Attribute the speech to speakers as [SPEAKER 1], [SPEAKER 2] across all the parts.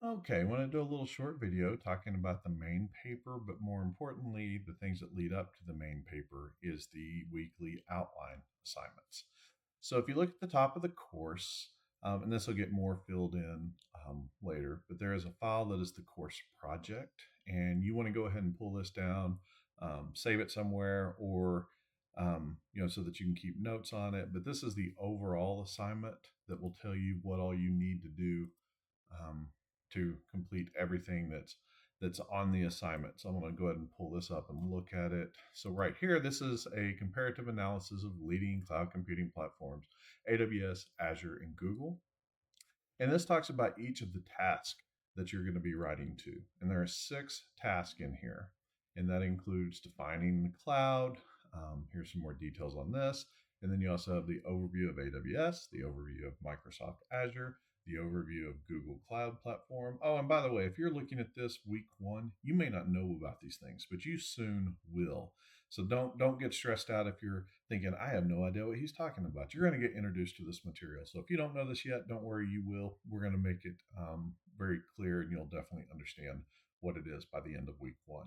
[SPEAKER 1] Okay, I want to do a little short video talking about the main paper, but more importantly, the things that lead up to the main paper is the weekly outline assignments. So if you look at the top of the course, and this will get more filled in later, but there is a file that is the course project, and you want to go ahead and pull this down, save it somewhere, or so that you can keep notes on it. But this is the overall assignment that will tell you what all you need to do um, to complete everything that's on the assignment. So I'm going to go ahead and pull this up and look at it. So right here, this is a comparative analysis of leading cloud computing platforms, AWS, Azure, and Google. And this talks about each of the tasks that you're going to be writing to. And there are 6 tasks in here. And that includes defining the cloud. Here's some more details on this. And then you also have the overview of AWS, the overview of Microsoft Azure, the overview of Google Cloud Platform. Oh, and by the way, if you're looking at this week 1, you may not know about these things, but you soon will. So don't get stressed out if you're thinking, I have no idea what he's talking about. You're going to get introduced to this material. So if you don't know this yet, don't worry, you will. We're going to make it very clear, and you'll definitely understand what it is by the end of week 1.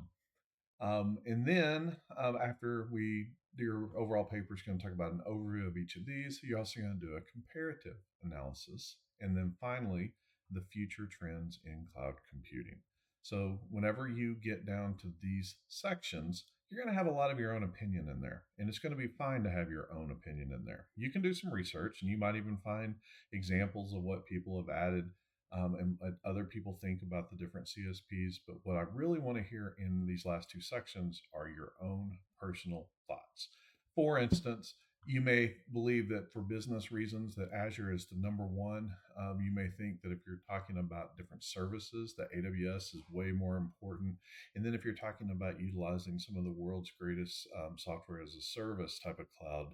[SPEAKER 1] And then after we do your overall paper, is going to talk about an overview of each of these. You're also going to do a comparative analysis. And then finally, the future trends in cloud computing. So whenever you get down to these sections, you're going to have a lot of your own opinion in there. And it's going to be fine to have your own opinion in there. You can do some research and you might even find examples of what people have added and other people think about the different CSPs. But what I really want to hear in these last 2 sections are your own personal thoughts. For instance, you may believe that for business reasons that Azure is the number one. You may think that if you're talking about different services, that AWS is way more important. And then if you're talking about utilizing some of the world's greatest software as a service type of cloud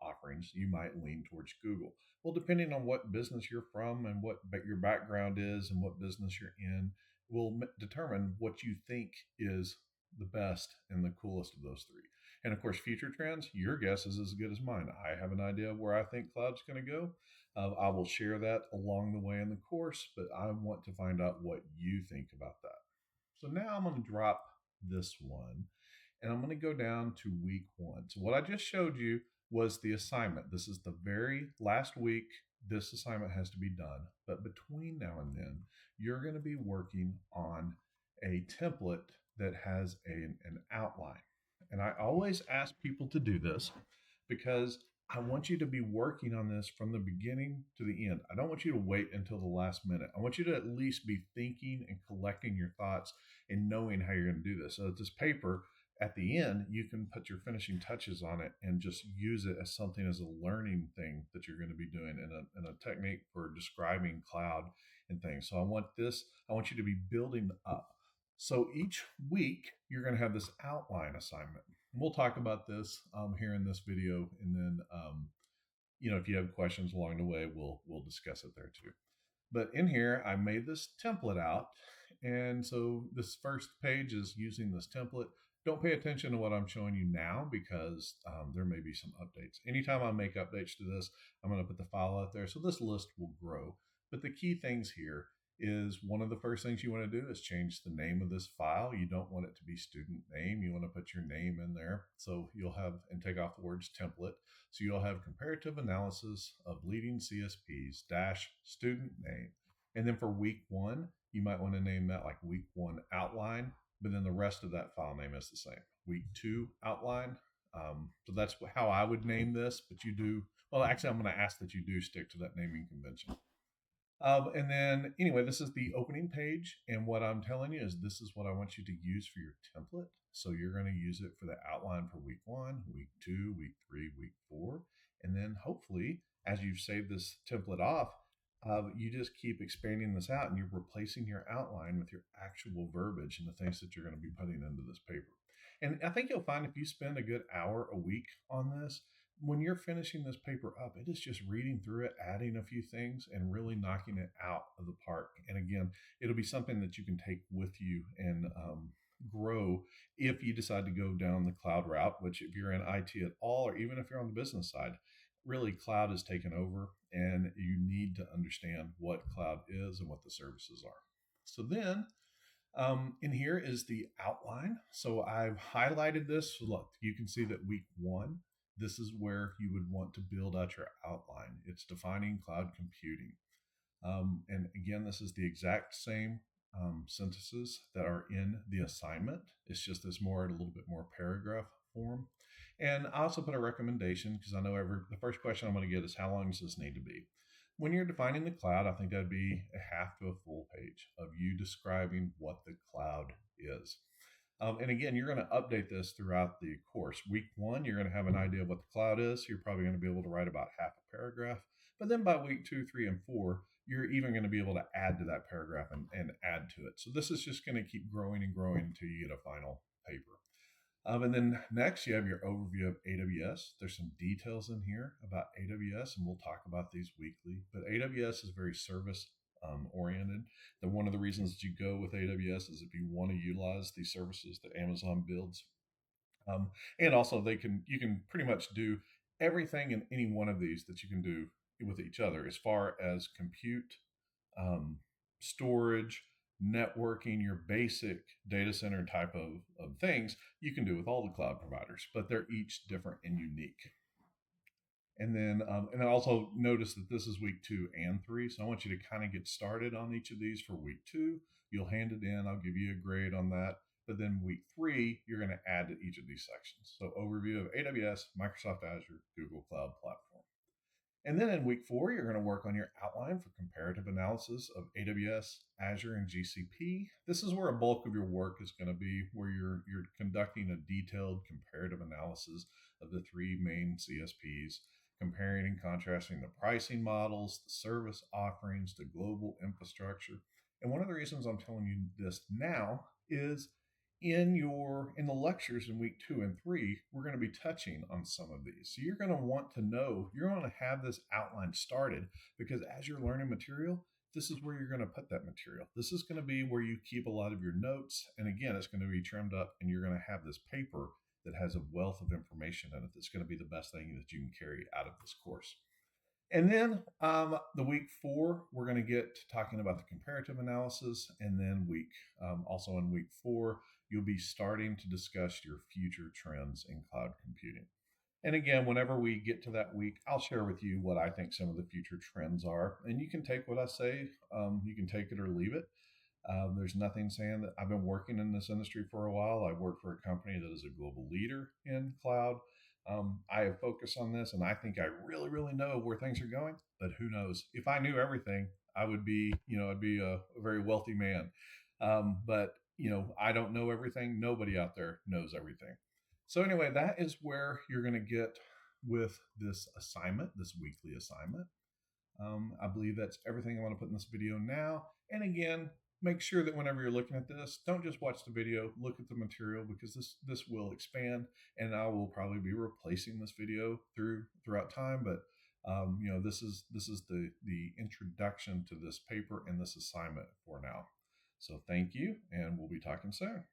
[SPEAKER 1] offerings, you might lean towards Google. Well, depending on what business you're from and what your background is and what business you're in, will determine what you think is the best and the coolest of those 3. And of course, future trends, your guess is as good as mine. I have an idea of where I think cloud's going to go. I will share that along the way in the course, but I want to find out what you think about that. So now I'm going to drop this one and I'm going to go down to week 1. So what I just showed you was the assignment. This is the very last week this assignment has to be done. But between now and then, you're going to be working on a template that has an outline. And I always ask people to do this because I want you to be working on this from the beginning to the end. I don't want you to wait until the last minute. I want you to at least be thinking and collecting your thoughts and knowing how you're going to do this. So that this paper at the end, you can put your finishing touches on it and just use it as something as a learning thing that you're going to be doing and a technique for describing cloud and things. So I want you to be building up. So each week, you're going to have this outline assignment. And we'll talk about this here in this video. And then, if you have questions along the way, we'll discuss it there too. But in here, I made this template out. And so this first page is using this template. Don't pay attention to what I'm showing you now because there may be some updates. Anytime I make updates to this, I'm going to put the file out there. So this list will grow. But the key things here is one of the first things you want to do is change the name of this file. You don't want it to be student name. You want to put your name in there. So you'll have, and take off the words template. So you'll have comparative analysis of leading CSPs dash student name. And then for week 1, you might want to name that like week 1 outline, but then the rest of that file name is the same. Week 2 outline. So that's how I would name this, but you do, well, actually, I'm going to ask that you do stick to that naming convention. And then, anyway, this is the opening page. And what I'm telling you is this is what I want you to use for your template. So you're going to use it for the outline for week 1, week 2, week 3, week 4. And then hopefully, as you've saved this template off, you just keep expanding this out and you're replacing your outline with your actual verbiage and the things that you're going to be putting into this paper. And I think you'll find if you spend a good hour a week on this, when you're finishing this paper up, it is just reading through it, adding a few things, and really knocking it out of the park. And again, it'll be something that you can take with you and grow if you decide to go down the cloud route, which if you're in IT at all, or even if you're on the business side, really cloud is taken over and you need to understand what cloud is and what the services are. So then in here is the outline. So I've highlighted this. Look, you can see that week one, this is where you would want to build out your outline. It's defining cloud computing. And again, this is the exact same sentences that are in the assignment. It's just this more, a little bit more paragraph form. And I also put a recommendation because I know the first question I'm going to get is how long does this need to be? When you're defining the cloud, I think that'd be a half to a full page of you describing what the cloud is. And again, you're going to update this throughout the course. Week one, you're going to have an idea of what the cloud is. You're probably going to be able to write about half a paragraph. But then by week 2, 3, and 4, you're even going to be able to add to that paragraph and add to it. So this is just going to keep growing and growing until you get a final paper. And then next, you have your overview of AWS. There's some details in here about AWS, and we'll talk about these weekly. But AWS is very service oriented. That one of the reasons that you go with AWS is if you want to utilize these services that Amazon builds, and also you can pretty much do everything in any one of these that you can do with each other as far as compute, storage, networking, your basic data center type of things you can do with all the cloud providers, but they're each different and unique. And then also notice that this is week 2 and 3. So I want you to kind of get started on each of these for week 2. You'll hand it in. I'll give you a grade on that. But then week 3, you're going to add to each of these sections. So overview of AWS, Microsoft Azure, Google Cloud Platform. And then in week 4, you're going to work on your outline for comparative analysis of AWS, Azure, and GCP. This is where a bulk of your work is going to be, where you're conducting a detailed comparative analysis of the 3 main CSPs, comparing and contrasting the pricing models, the service offerings, the global infrastructure. And one of the reasons I'm telling you this now is in the lectures in week 2 and 3, we're going to be touching on some of these. So you're going to want to know, you're going to have this outline started, because as you're learning material, this is where you're going to put that material. This is going to be where you keep a lot of your notes. And again, it's going to be trimmed up, and you're going to have this paper that has a wealth of information in it that's going to be the best thing that you can carry out of this course. And then the week 4, we're going to get to talking about the comparative analysis. And then also in week 4, you'll be starting to discuss your future trends in cloud computing. And again, whenever we get to that week, I'll share with you what I think some of the future trends are. And you can take what I say, you can take it or leave it. There's nothing saying that I've been working in this industry for a while. I work for a company that is a global leader in cloud. I have focused on this, and I think I really, really know where things are going. But who knows? If I knew everything, I would be, I'd be a very wealthy man. But I don't know everything. Nobody out there knows everything. So anyway, that is where you're going to get with this assignment, this weekly assignment. I believe that's everything I want to put in this video now. And again, make sure that whenever you're looking at this, don't just watch the video, look at the material, because this will expand, and I will probably be replacing this video throughout time. But this is the introduction to this paper and this assignment for now. So thank you, and we'll be talking soon.